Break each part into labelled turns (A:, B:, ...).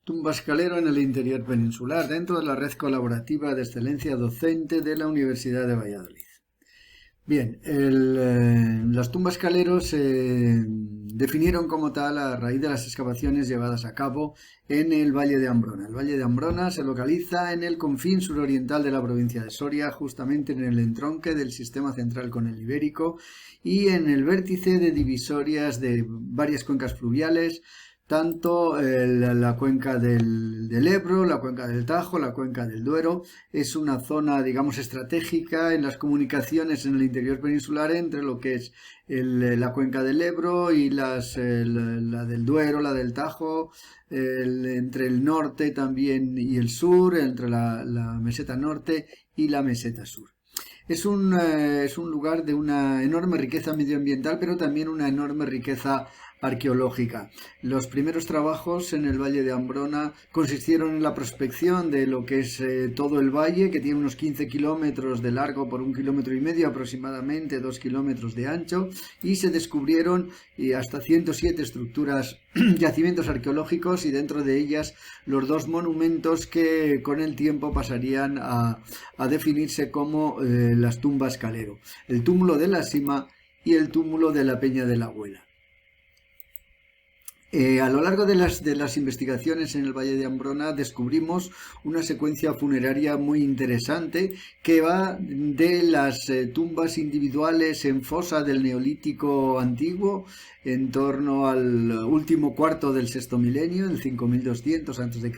A: Tumbascalero en el interior peninsular, dentro de la red colaborativa de excelencia docente de la Universidad de Valladolid. Bien, los tumbascaleros se definieron como tal a raíz de las excavaciones llevadas a cabo en el Valle de Ambrona. El Valle de Ambrona se localiza en el confín suroriental de la provincia de Soria, justamente en el entronque del sistema central con el Ibérico y en el vértice de divisorias de varias cuencas fluviales, tanto la cuenca del Ebro, la cuenca del Tajo, la cuenca del Duero. Es una zona, digamos, estratégica en las comunicaciones en el interior peninsular entre lo que es la cuenca del Ebro y la del Duero, la del Tajo, entre el norte también y el sur, entre la meseta norte y la meseta sur. Es un lugar de una enorme riqueza medioambiental, pero también una enorme riqueza arqueológica. Los primeros trabajos en el Valle de Ambrona consistieron en la prospección de lo que es todo el valle, que tiene unos 15 kilómetros de largo por 1,5 kilómetros aproximadamente, 2 kilómetros de ancho, y se descubrieron hasta 107 estructuras, yacimientos arqueológicos, y dentro de ellas los 2 monumentos que con el tiempo pasarían a definirse como las tumbas Calero, el túmulo de la Sima y el túmulo de la Peña de la Abuela. A lo largo de las investigaciones en el Valle de Ambrona descubrimos una secuencia funeraria muy interesante que va de las tumbas individuales en fosa del Neolítico antiguo en torno al último cuarto del sexto milenio, el 5200 a.C.,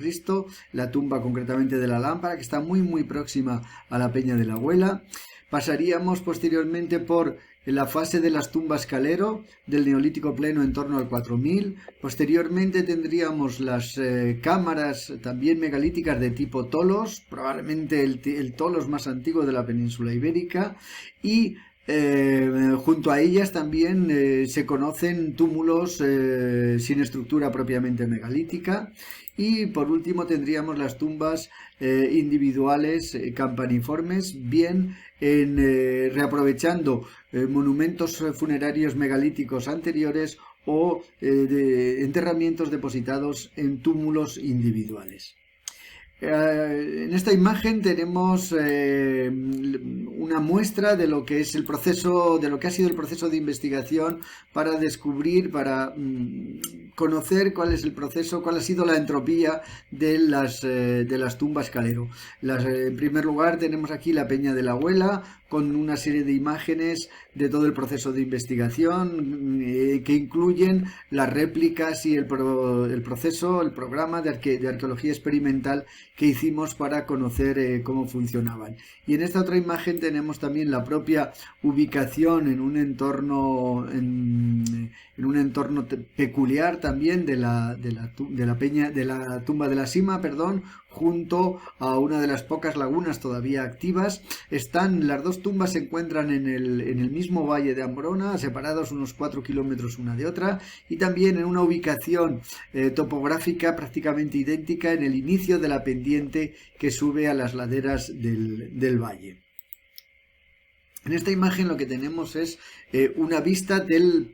A: la tumba concretamente de la Lámpara, que está muy próxima a la Peña de la Abuela. Pasaríamos posteriormente por la fase de las tumbas Calero del Neolítico pleno en torno al 4000. Posteriormente tendríamos las cámaras también megalíticas de tipo Tolos, probablemente el Tolos más antiguo de la península ibérica, y junto a ellas también se conocen túmulos sin estructura propiamente megalítica. Y por último tendríamos las tumbas individuales campaniformes, bien reaprovechando monumentos funerarios megalíticos anteriores o de enterramientos depositados en túmulos individuales. En esta imagen tenemos una muestra de lo que es el proceso, de lo que ha sido el proceso de investigación para descubrir, para conocer cuál es el proceso, cuál ha sido la entropía de las tumbas Calero. En primer lugar tenemos aquí la Peña de la Abuela, con una serie de imágenes de todo el proceso de investigación que incluyen las réplicas y el programa de arqueología experimental que hicimos para conocer cómo funcionaban. Y en esta otra imagen tenemos también la propia ubicación en un entorno peculiar también de la tumba de la Sima, junto a una de las pocas lagunas todavía activas. Las dos tumbas se encuentran en el mismo Valle de Ambrona, separados unos 4 kilómetros una de otra, y también en una ubicación topográfica prácticamente idéntica en el inicio de la pendiente que sube a las laderas del valle. En esta imagen lo que tenemos es una vista del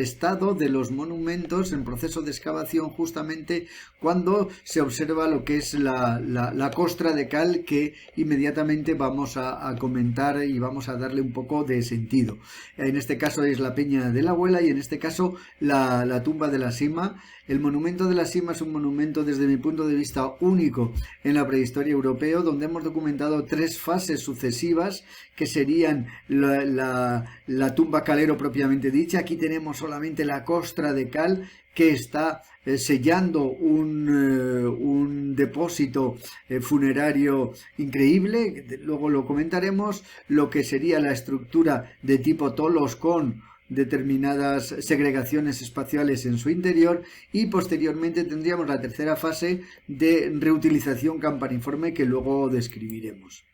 A: estado de los monumentos en proceso de excavación, justamente cuando se observa lo que es la costra de cal, que inmediatamente vamos a comentar y vamos a darle un poco de sentido. En este caso es la Peña de la Abuela y en este caso la tumba de la Sima. El monumento de la Sima es un monumento desde mi punto de vista único en la prehistoria europea, donde hemos documentado 3 fases sucesivas que serían la tumba Calero propiamente dicha. Aquí tenemos solamente la costra de cal que está sellando un depósito funerario increíble. Luego lo comentaremos. Lo que sería la estructura de tipo Tolos con determinadas segregaciones espaciales en su interior, y posteriormente tendríamos la tercera fase de reutilización campaniforme que luego describiremos.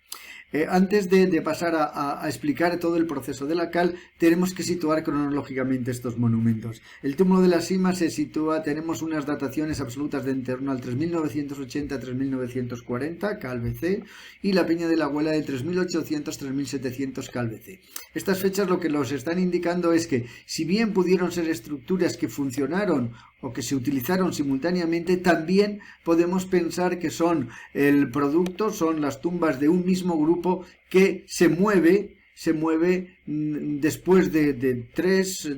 A: Antes de pasar a explicar todo el proceso de la cal, tenemos que situar cronológicamente estos monumentos. El túmulo de la Sima se sitúa, tenemos unas dataciones absolutas de en torno al 3980 a 3940 KBC, y la Peña de la Abuela de 3800 a 3700 KBC. Estas fechas lo que nos están indicando es que, si bien pudieron ser estructuras que funcionaron o que se utilizaron simultáneamente, también podemos pensar que son el producto, son las tumbas de un mismo grupo que se mueve después de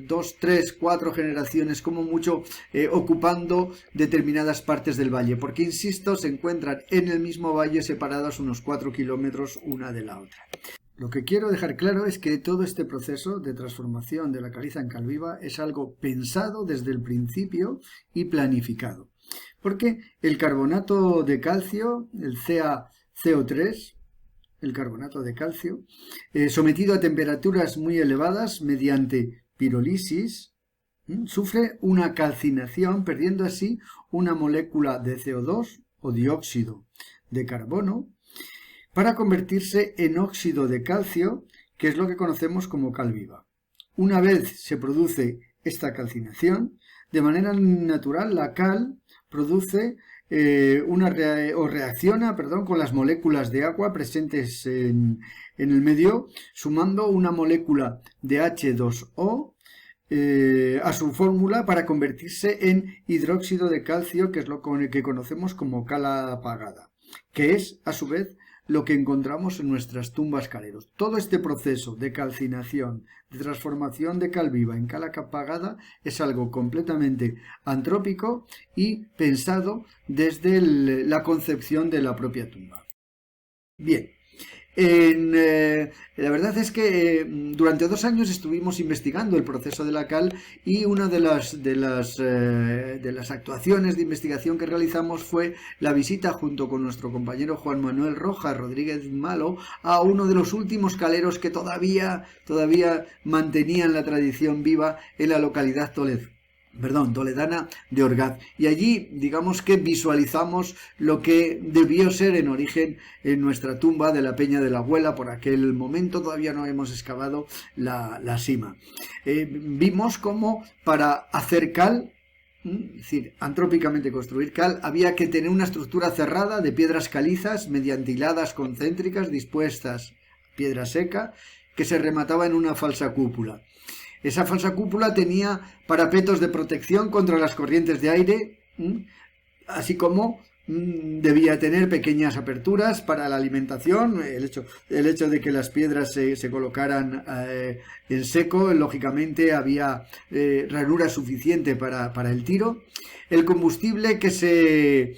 A: 2, 3, 4 generaciones como mucho, ocupando determinadas partes del valle, porque insisto, se encuentran en el mismo valle separadas unos 4 kilómetros una de la otra. Lo que quiero dejar claro es que todo este proceso de transformación de la caliza en cal viva es algo pensado desde el principio y planificado, porque el carbonato de calcio, el CaCO3, el carbonato de calcio, sometido a temperaturas muy elevadas mediante pirólisis, sufre una calcinación, perdiendo así una molécula de CO2 o dióxido de carbono, para convertirse en óxido de calcio, que es lo que conocemos como cal viva. Una vez se produce esta calcinación, de manera natural la cal produce reacciona con las moléculas de agua presentes en el medio, sumando una molécula de H2O a su fórmula para convertirse en hidróxido de calcio, que es lo que conocemos como cal apagada, que es, a su vez, lo que encontramos en nuestras tumbas caleros. Todo este proceso de calcinación, de transformación de cal viva en cal apagada, es algo completamente antrópico y pensado desde la concepción de la propia tumba. Bien. La verdad es que durante 2 años estuvimos investigando el proceso de la cal, y una de las actuaciones de investigación que realizamos fue la visita, junto con nuestro compañero Juan Manuel Rojas Rodríguez Malo, a uno de los últimos caleros que todavía mantenían la tradición viva en la localidad toledana de Orgaz, y allí digamos que visualizamos lo que debió ser en origen en nuestra tumba de la Peña de la Abuela. Por aquel momento todavía no hemos excavado la sima. Vimos cómo para hacer cal, es decir, antrópicamente construir cal, había que tener una estructura cerrada de piedras calizas mediante hiladas concéntricas dispuestas, piedra seca, que se remataba en una falsa cúpula. Esa falsa cúpula tenía parapetos de protección contra las corrientes de aire, así como debía tener pequeñas aperturas para la alimentación. El hecho de que las piedras se colocaran en seco, lógicamente había ranura suficiente para el tiro. El combustible que se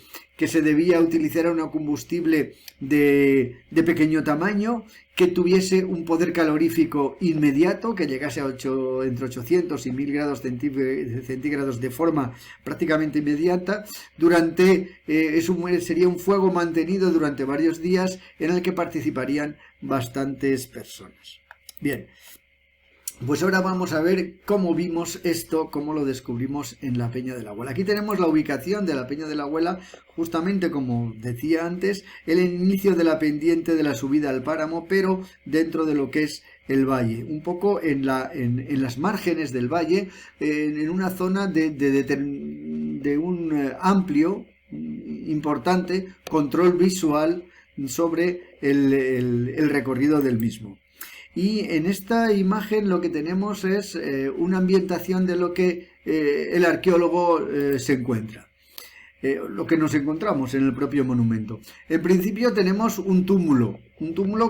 A: debía utilizar era un combustible de pequeño tamaño, que tuviese un poder calorífico inmediato, que llegase a entre 800 y 1000 grados centígrados de forma prácticamente inmediata. Sería un fuego mantenido durante varios días, en el que participarían bastantes personas. Bien. Pues ahora vamos a ver cómo vimos esto, cómo lo descubrimos en la Peña de la Abuela. Aquí tenemos la ubicación de la Peña de la Abuela, justamente como decía antes, el inicio de la pendiente de la subida al páramo, pero dentro de lo que es el valle, un poco en las márgenes del valle, en una zona de un amplio, importante control visual sobre el recorrido del mismo. Y en esta imagen lo que tenemos es una ambientación de lo que el arqueólogo se encuentra, lo que nos encontramos en el propio monumento. En principio tenemos un túmulo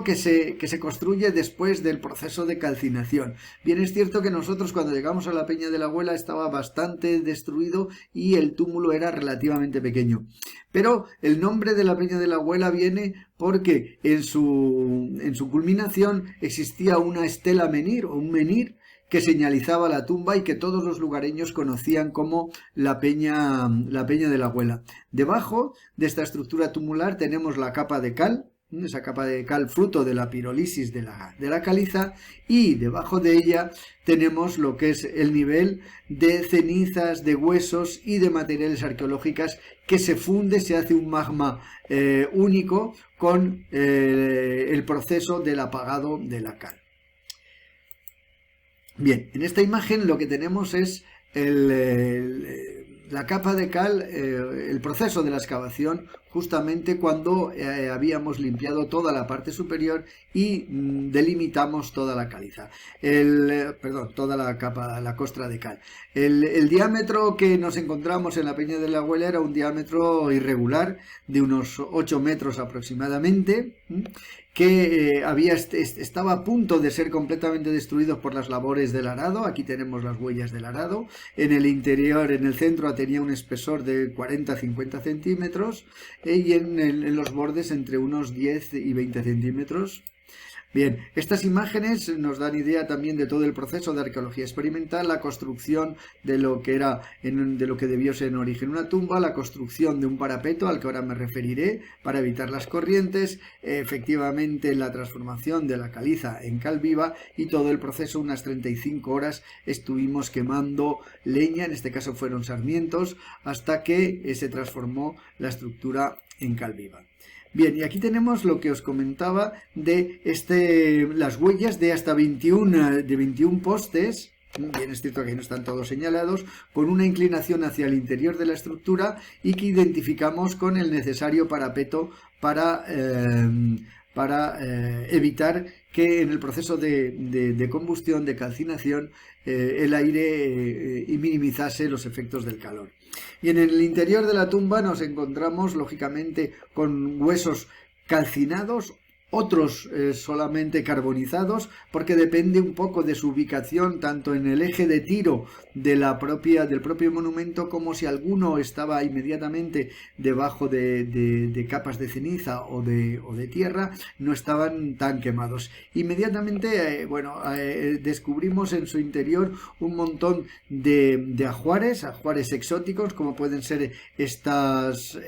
A: que se construye después del proceso de calcinación. Bien, es cierto que nosotros, cuando llegamos a la Peña de la Abuela, estaba bastante destruido y el túmulo era relativamente pequeño. Pero el nombre de la Peña de la Abuela viene porque en su culminación existía una estela menhir, o un menhir, que señalizaba la tumba y que todos los lugareños conocían como la Peña de la Abuela. Debajo de esta estructura tumular tenemos la capa de cal, esa capa de cal fruto de la pirólisis de la caliza, y debajo de ella tenemos lo que es el nivel de cenizas, de huesos y de materiales arqueológicos que se funde, se hace un magma único con el proceso del apagado de la cal. Bien, en esta imagen lo que tenemos es la capa de cal, el proceso de la excavación, justamente cuando habíamos limpiado toda la parte superior y delimitamos toda la caliza, toda la capa, la costra de cal. El diámetro que nos encontramos en la Peña de la Huela era un diámetro irregular de unos 8 metros aproximadamente, que estaba a punto de ser completamente destruido por las labores del arado. Aquí tenemos las huellas del arado. En el interior, en el centro, tenía un espesor de 40-50 centímetros y en los bordes entre unos 10 y 20 centímetros. Bien, estas imágenes nos dan idea también de todo el proceso de arqueología experimental, la construcción de lo que debió ser en origen una tumba, la construcción de un parapeto al que ahora me referiré para evitar las corrientes, efectivamente la transformación de la caliza en cal viva y todo el proceso, unas 35 horas estuvimos quemando leña, en este caso fueron sarmientos, hasta que se transformó la estructura en cal viva. Bien, y aquí tenemos lo que os comentaba de las huellas de hasta 21 postes. Bien, es cierto que no están todos señalados, con una inclinación hacia el interior de la estructura y que identificamos con el necesario parapeto para evitar que en el proceso de combustión, de calcinación, el aire minimizase los efectos del calor. Y en el interior de la tumba nos encontramos, lógicamente, con huesos calcinados, otros solamente carbonizados, porque depende un poco de su ubicación, tanto en el eje de tiro del propio monumento, como si alguno estaba inmediatamente debajo de capas de ceniza o de tierra, no estaban tan quemados. Inmediatamente, descubrimos en su interior un montón de ajuares exóticos, como pueden ser estas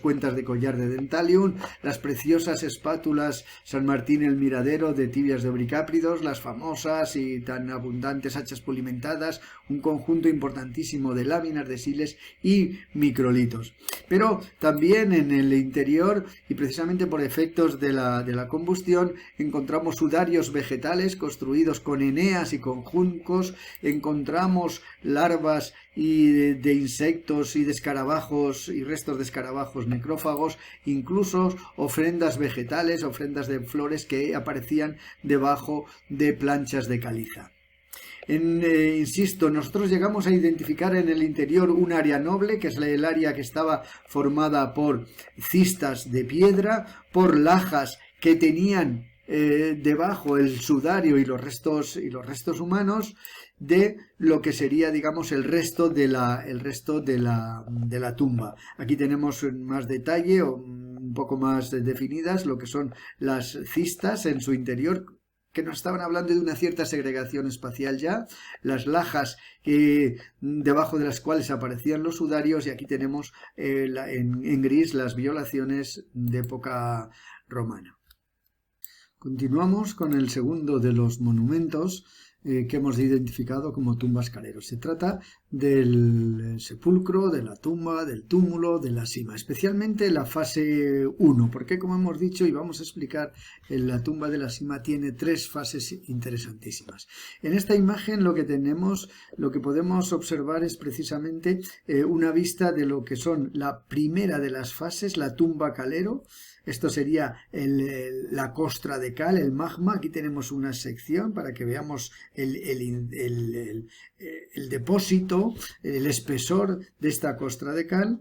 A: cuentas de collar de Dentalium, las preciosas espátulas San Martín el Miradero de tibias de Euricápridos, las famosas y tan abundantes hachas pulimentadas, un conjunto importantísimo de láminas de siles y microlitos. Pero también en el interior, y precisamente por efectos de la combustión, encontramos sudarios vegetales construidos con eneas y con juncos, encontramos larvas de insectos y de escarabajos y restos de escarabajos necrófagos, incluso ofrendas vegetales, ofrendas de flores que aparecían debajo de planchas de caliza. Insisto, nosotros llegamos a identificar en el interior un área noble, que es el área que estaba formada por cistas de piedra, por lajas que tenían debajo el sudario y los restos humanos de lo que sería, digamos, el resto de la tumba. Aquí tenemos más detalle o un poco más definidas lo que son las cistas en su interior, que nos estaban hablando de una cierta segregación espacial ya, las lajas debajo de las cuales aparecían los sudarios, y aquí tenemos en gris las violaciones de época romana. Continuamos con el segundo de los monumentos que hemos identificado como tumbas caleros. Se trata del sepulcro, de la tumba, del túmulo, de la sima, especialmente la fase 1, porque como hemos dicho y vamos a explicar, la tumba de la sima tiene 3 fases interesantísimas. En esta imagen lo que podemos observar es precisamente una vista de lo que son la primera de las fases, la tumba calero. Esto sería la costra de cal, el magma. Aquí tenemos una sección para que veamos el depósito, el espesor de esta costra de cal.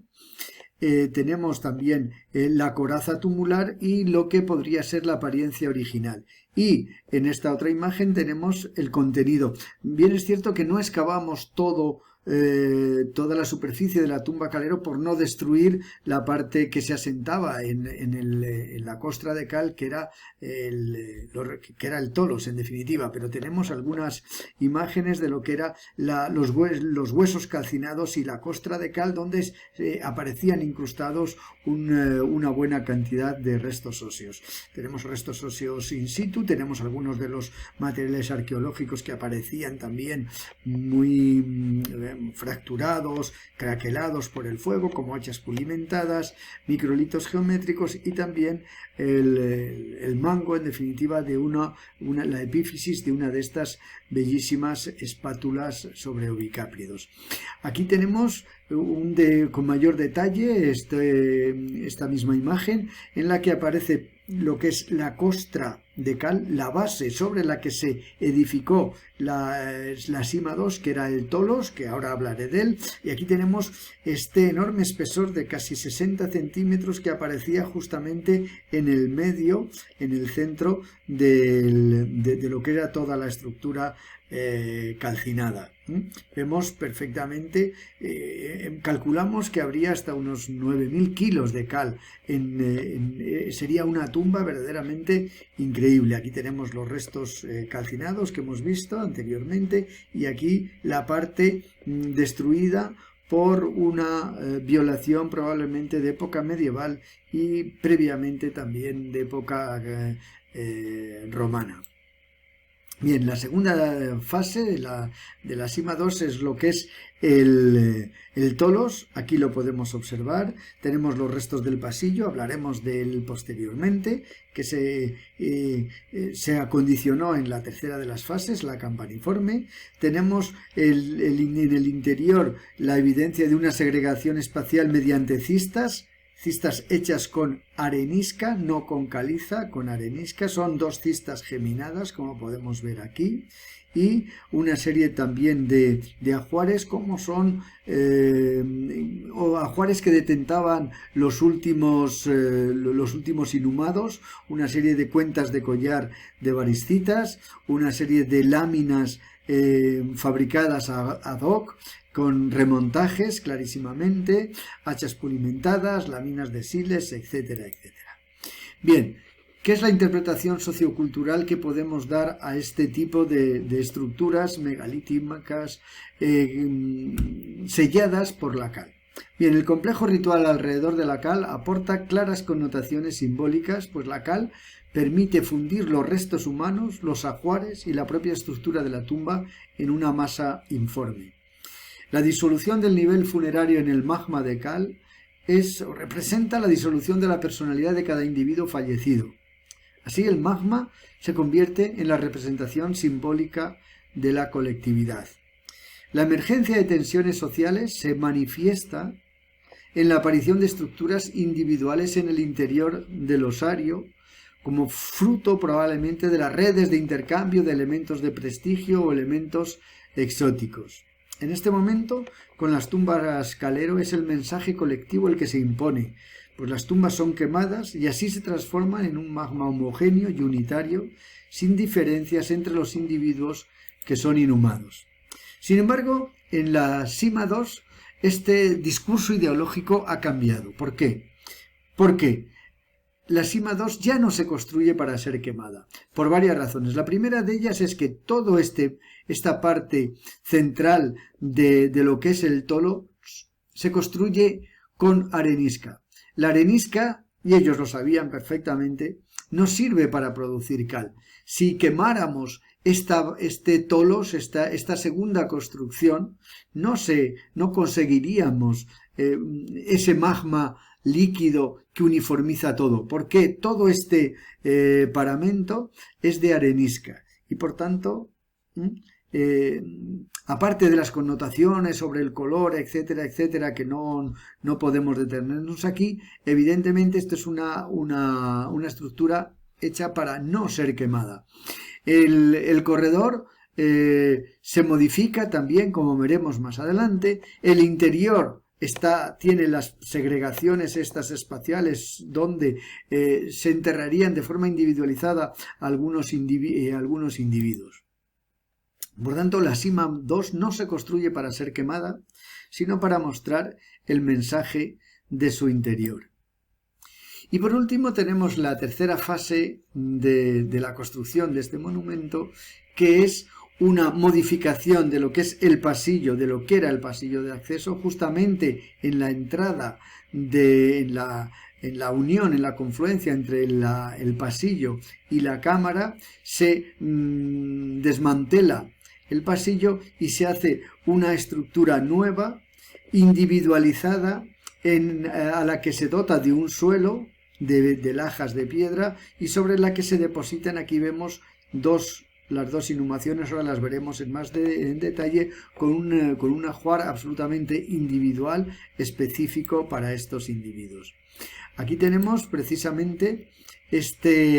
A: Tenemos también la coraza tumular y lo que podría ser la apariencia original. Y en esta otra imagen tenemos el contenido. Bien, es cierto que no excavamos toda la superficie de la tumba calero por no destruir la parte que se asentaba en la costra de cal, que era el tolos, en definitiva. Pero tenemos algunas imágenes de lo que eran los huesos calcinados y la costra de cal, donde aparecían incrustados una buena cantidad de restos óseos. Tenemos restos óseos in situ, tenemos algunos de los materiales arqueológicos que aparecían también muy fracturados, craquelados por el fuego, como hachas pulimentadas, microlitos geométricos y también el mango, en definitiva, de la epífisis de una de estas bellísimas espátulas sobre Euricápridos. Aquí tenemos con mayor detalle esta misma imagen en la que aparece lo que es la costra de cal, la base sobre la que se edificó la Sima 2, que era el Tolos, que ahora hablaré de él, y aquí tenemos este enorme espesor de casi 60 centímetros que aparecía justamente en el medio, en el centro de lo que era toda la estructura calcinada. Vemos perfectamente, calculamos que habría hasta unos 9.000 kilos de cal. Sería una tumba verdaderamente increíble. Aquí tenemos los restos calcinados que hemos visto anteriormente y aquí la parte destruida por una violación probablemente de época medieval y previamente también de época romana. Bien, la segunda fase de la Sima 2 es lo que es el Tolos. Aquí lo podemos observar. Tenemos los restos del pasillo, hablaremos de él posteriormente, que se acondicionó en la tercera de las fases, la campaniforme. Tenemos en el interior la evidencia de una segregación espacial mediante cistas hechas con arenisca, no con caliza, con arenisca. Son dos cistas geminadas, como podemos ver aquí, y una serie también de ajuares, como son ajuares que detentaban los últimos inhumados, una serie de cuentas de collar de variscitas, una serie de láminas fabricadas ad hoc, con remontajes clarísimamente, hachas pulimentadas, láminas de siles, etcétera, etcétera. Bien, ¿qué es la interpretación sociocultural que podemos dar a este tipo de estructuras megalíticas selladas por la cal? Bien, el complejo ritual alrededor de la cal aporta claras connotaciones simbólicas, pues la cal permite fundir los restos humanos, los ajuares y la propia estructura de la tumba en una masa informe. La disolución del nivel funerario en el magma de cal representa la disolución de la personalidad de cada individuo fallecido. Así el magma se convierte en la representación simbólica de la colectividad. La emergencia de tensiones sociales se manifiesta en la aparición de estructuras individuales en el interior del osario, como fruto probablemente de las redes de intercambio de elementos de prestigio o elementos exóticos. En este momento, con las tumbas calero, es el mensaje colectivo el que se impone, pues las tumbas son quemadas y así se transforman en un magma homogéneo y unitario, sin diferencias entre los individuos que son inhumados. Sin embargo, en la Sima 2, este discurso ideológico ha cambiado. ¿Por qué? Porque la Sima 2 ya no se construye para ser quemada, por varias razones. La primera de ellas es que todo esta parte central de lo que es el tolo se construye con arenisca. La arenisca, y ellos lo sabían perfectamente, no sirve para producir cal. Si quemáramos este tolos, esta segunda construcción, no conseguiríamos ese magma líquido que uniformiza todo, porque todo este paramento es de arenisca y por tanto, aparte de las connotaciones sobre el color, etcétera, etcétera, que no podemos detenernos aquí, evidentemente esto es una estructura hecha para no ser quemada. El corredor se modifica también, como veremos más adelante. El interior tiene las segregaciones estas espaciales donde se enterrarían de forma individualizada algunos individuos. Por tanto, la Sima 2 no se construye para ser quemada, sino para mostrar el mensaje de su interior. Y por último tenemos la tercera fase de la construcción de este monumento, que es una modificación de lo que es el pasillo, de lo que era el pasillo de acceso, justamente en la entrada, en la unión, en la confluencia entre el pasillo y la cámara, se desmantela el pasillo y se hace una estructura nueva, individualizada, a la que se dota de un suelo de lajas de piedra y sobre la que se depositan, aquí vemos dos las dos inhumaciones, ahora las veremos en detalle, con un ajuar absolutamente individual, específico para estos individuos. Aquí tenemos precisamente esta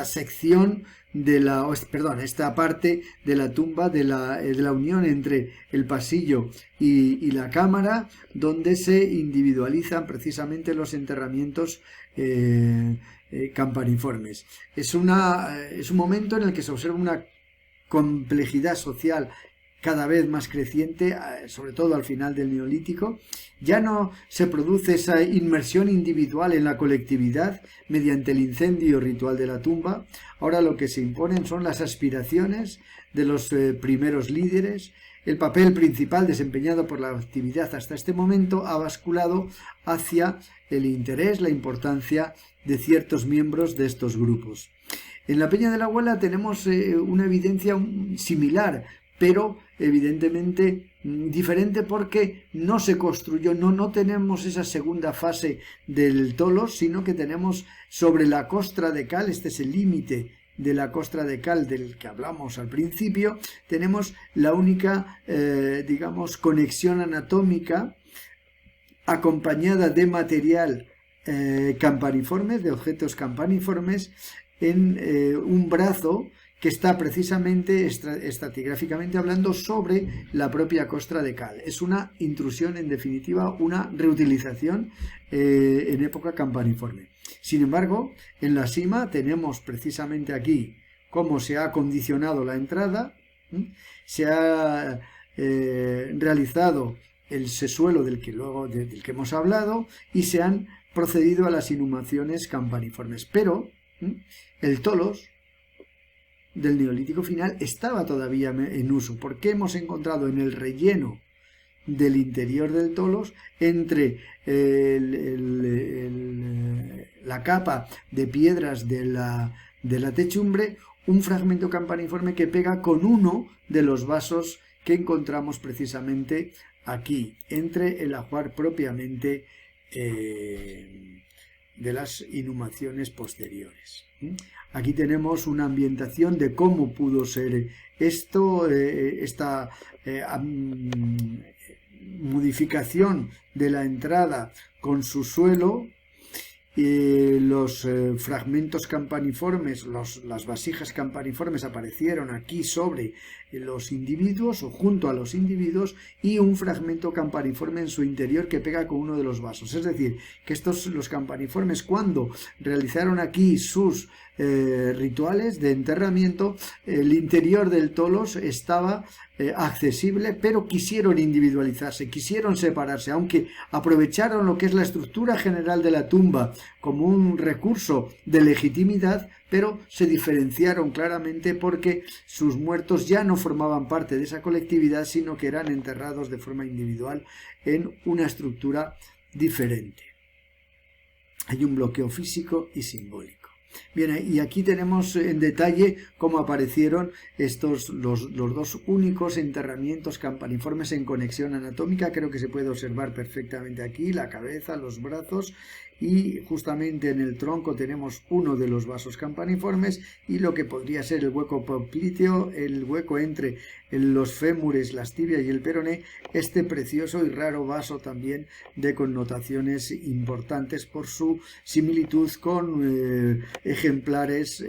A: sección esta parte de la tumba de la unión entre el pasillo y la cámara, donde se individualizan precisamente los enterramientos campaniformes. Es un momento en el que se observa una complejidad social cada vez más creciente, sobre todo al final del Neolítico. Ya no se produce esa inmersión individual en la colectividad mediante el incendio ritual de la tumba. Ahora lo que se imponen son las aspiraciones de los primeros líderes. El papel principal desempeñado por la actividad hasta este momento ha basculado hacia el interés, la importancia de ciertos miembros de estos grupos. En la Peña de la Abuela tenemos una evidencia similar, pero evidentemente diferente, porque no se construyó, no tenemos esa segunda fase del Tolos, sino que tenemos sobre la costra de cal, este es el límite de la costra de cal del que hablamos al principio, tenemos la única, conexión anatómica acompañada de material campaniforme, de objetos campaniformes, en un brazo que está precisamente estratigráficamente hablando sobre la propia costra de cal. Es una intrusión, en definitiva, una reutilización en época campaniforme. Sin embargo, en la sima tenemos precisamente aquí cómo se ha condicionado la entrada, se ha realizado el sesuelo del que hemos hablado, y se han procedido a las inhumaciones campaniformes. Pero el tolos del Neolítico final estaba todavía en uso, porque hemos encontrado en el relleno del interior del tolos, entre la capa de piedras de la techumbre, un fragmento campaniforme que pega con uno de los vasos que encontramos precisamente aquí, entre el ajuar propiamente de las inhumaciones posteriores. Aquí tenemos una ambientación de cómo pudo ser esto, esta modificación de la entrada con su suelo, los fragmentos campaniformes, las vasijas campaniformes aparecieron aquí sobre los individuos o junto a los individuos, y un fragmento campaniforme en su interior que pega con uno de los vasos. Es decir, que los campaniformes, cuando realizaron aquí sus rituales de enterramiento, el interior del tolos estaba accesible, pero quisieron individualizarse, quisieron separarse, aunque aprovecharon lo que es la estructura general de la tumba como un recurso de legitimidad, pero se diferenciaron claramente porque sus muertos ya no formaban parte de esa colectividad, sino que eran enterrados de forma individual en una estructura diferente. Hay un bloqueo físico y simbólico. Bien, y aquí tenemos en detalle cómo aparecieron los dos únicos enterramientos campaniformes en conexión anatómica. Creo que se puede observar perfectamente aquí la cabeza, los brazos, y justamente en el tronco tenemos uno de los vasos campaniformes y lo que podría ser el hueco popliteo, el hueco entre los fémures, las tibias y el peroné, este precioso y raro vaso también de connotaciones importantes por su similitud con ejemplares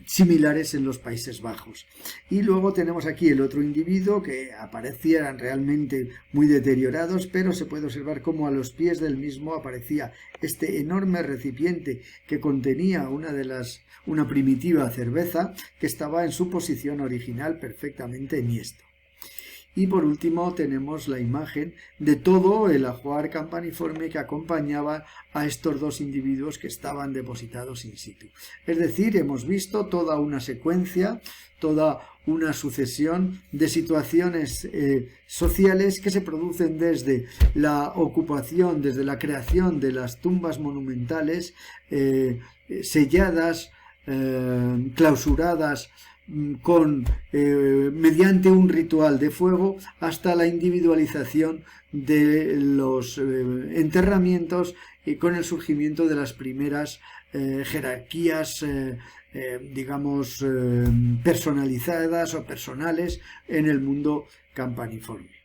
A: similares en los Países Bajos. Y luego tenemos aquí el otro individuo, que aparecieran realmente muy deteriorados, pero se puede observar cómo a los pies del mismo aparecía este enorme recipiente que contenía una primitiva cerveza, que estaba en su posición original perfectamente enhiesto. Y por último tenemos la imagen de todo el ajuar campaniforme que acompañaba a estos dos individuos que estaban depositados in situ. Es decir, hemos visto toda una secuencia, toda una sucesión de situaciones sociales que se producen desde la ocupación, desde la creación de las tumbas monumentales, selladas, clausuradas mediante un ritual de fuego hasta la individualización de los enterramientos y con el surgimiento de las primeras jerarquías digamos personalizadas o personales en el mundo campaniforme.